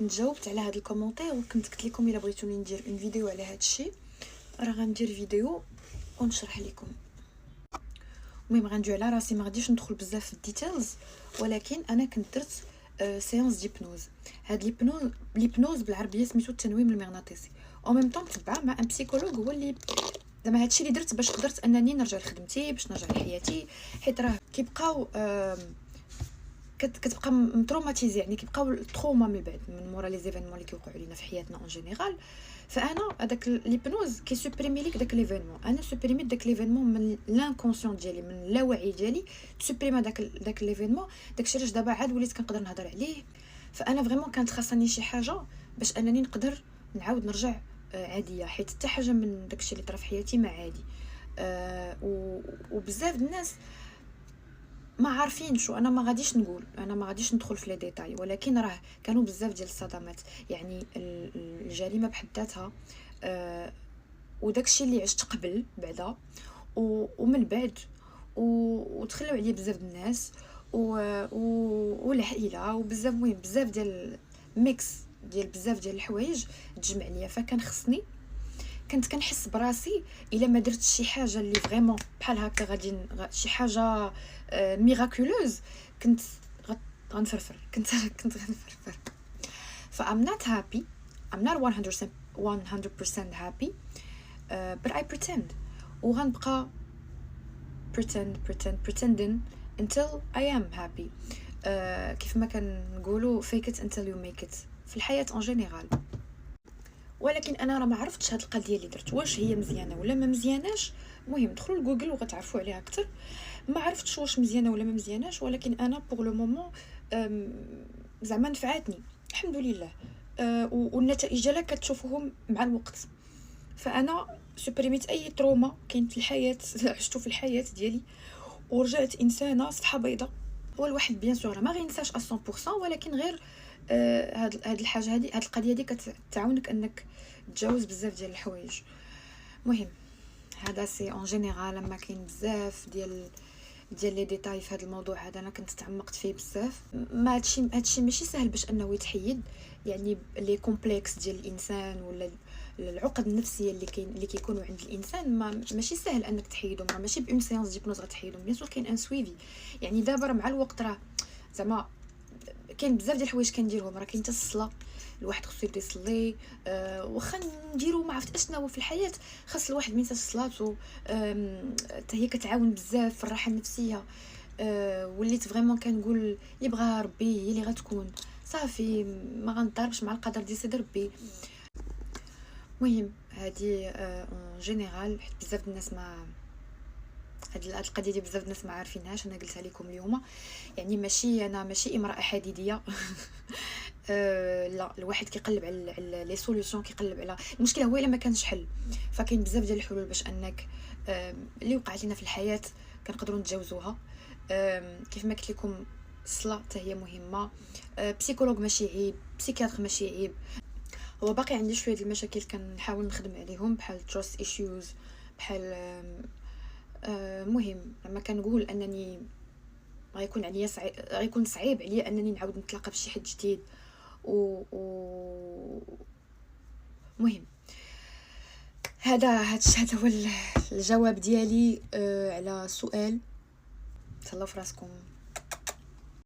كنت جاوبت على هذا الكومونتير وكنت قلت لكم الا بغيتوني ندير اون فيديو على هذا الشيء راه غندير فيديو ونشرح لكم. المهم غندوي على راسي، ما غاديش ندخل بزاف في الديتيلز، ولكن انا كنت درت سيونس ديبنوز. هاد ليبنوز بالعربيه سميتو التنويم المغناطيسي، او ميم طون متبعه مع ان بسيكولوج هو اللي زعما هادشي اللي درت باش قدرت انني نرجع لخدمتي، باش نرجع لحياتي، حيت راه كيبقاو كتبقى متروماتيزي، يعني كيبقاو التروما من بعد من مورا لي زيفينمون اللي كيوقعوا لينا في حياتنا اون جينيرال. فانا هذاك ليبنوز كيسوبريمي ليك داك ليفينمون، انا سوبريميت داك ليفينمون من لانكونسيون ديالي، من اللاوعي ديالي، تسوبريما داك ليفينمون. داكشي علاش دابا عاد وليت كنقدر نهضر عليه. فانا فريمون كانت خاصني شي حاجه باش انني نقدر نعاود نرجع عاديه، حيت حتى حاجه من داكشي اللي طرا في حياتي ما عادي. وبزاف الناس ما عارفين شو انا، ما غاديش نقول، انا ما غاديش ندخل في لي ديتاي، ولكن راه كانوا بزاف ديال الصدمات، يعني الجريمه بحد ذاتها وداكشي اللي عشت قبل بعدا ومن بعد وتخلوا عليه بزاف الناس والعائله وبزاف، مهم بزاف ديال ميكس ديال بزاف ديال الحوايج تجمع ليا. فكان خصني، كنت كنحس براسي الا ما درت شي حاجه اللي فريمون بحال هكا غادي شي حاجه ميراكولوز، كنت غنفرفر، كنت غنفرفر. ف I'm not happy, I'm not 100% happy, but I pretend. وغنبقى pretending until I am happy. كيف ما كنقولوا fake it until you make it في الحياه en général. ولكن انا راه ما عرفتش هاد القضيه اللي درت واش هي مزيانه ولا ما مزياناش. المهم دخلوا لجوجل وغتعرفوا عليها اكثر. ما عرفتش واش مزيانه ولا ما مزياناش، ولكن انا بوغ لو مومون زعما نفعتني الحمد لله. والنتائج ديالها كتشوفوهم مع الوقت. فانا سوبريميت اي تروما كاين في الحياه عشتو في الحياه ديالي، ورجعت انسانه صفحه بيضاء. هو الواحد بيان سور ما غينساش 100%، ولكن غير هاد الحاجه هادي، هاد القضيه هادي كتعاونك انك تجاوز بزاف ديال الحوايج. المهم هذا سي اون جينيرال، لما كاين بزاف ديال لي ديتاي في هذا الموضوع هذا، انا كنت تعمقت فيه بزاف. ما هادشي ماشي سهل باش انه يتحيد، يعني لي كومبلكس ديال الانسان ولا العقد النفسيه اللي كيكونوا عند الانسان ماشي سهل انك تحيدهم. راه ماشي بأون سيونس ديبنوز غتحيدهم، بيان سور كاين ان سويفي. يعني دابا راه مع الوقت راه زعما كاين بزاف ديال الحوايج كنديرهم. راه كاين حتى الصلاه، الواحد خصو يبدا يصلي. واخا نديرو ما عرفت اشنا هو في الحياه، خاص الواحد ما ينساش صلاته. حتى هي كتعاون بزاف في الراحه النفسيه. وليت فريمون كنقول يبغى ربي هي اللي غتكون صافي، ما غنضربش مع القدر ديال سيدي ربي. المهم هذه اون جينيرال، حيت بزاف الناس ما هاد القضيه دي بزاف الناس ما عارفينهاش، انا قلتها لكم اليوم. يعني انا ماشي امراه حديديه. لا، الواحد كيقلب على لي سوليوشن، كيقلب على المشكله هو الا ما كانش حل. فكاين بزاف ديال الحلول باش انك اللي وقعت لنا في الحياه كنقدروا نتجاوزوها. كيف ما قلت لكم الصلاه حتى هي مهمه. بسيكولوج ماشي عيب، بسيكياتر ماشي عيب. هو باقي عندي شويه ديال المشاكل كنحاول نخدم عليهم، بحال تراست ايشوز، بحال مهم لما كنقول انني غيكون عليا غيكون صعيب عليا انني نعاود نتلاقى بشي حد جديد. مهم هذا هو الجواب ديالي على السؤال. تهلاو في راسكم.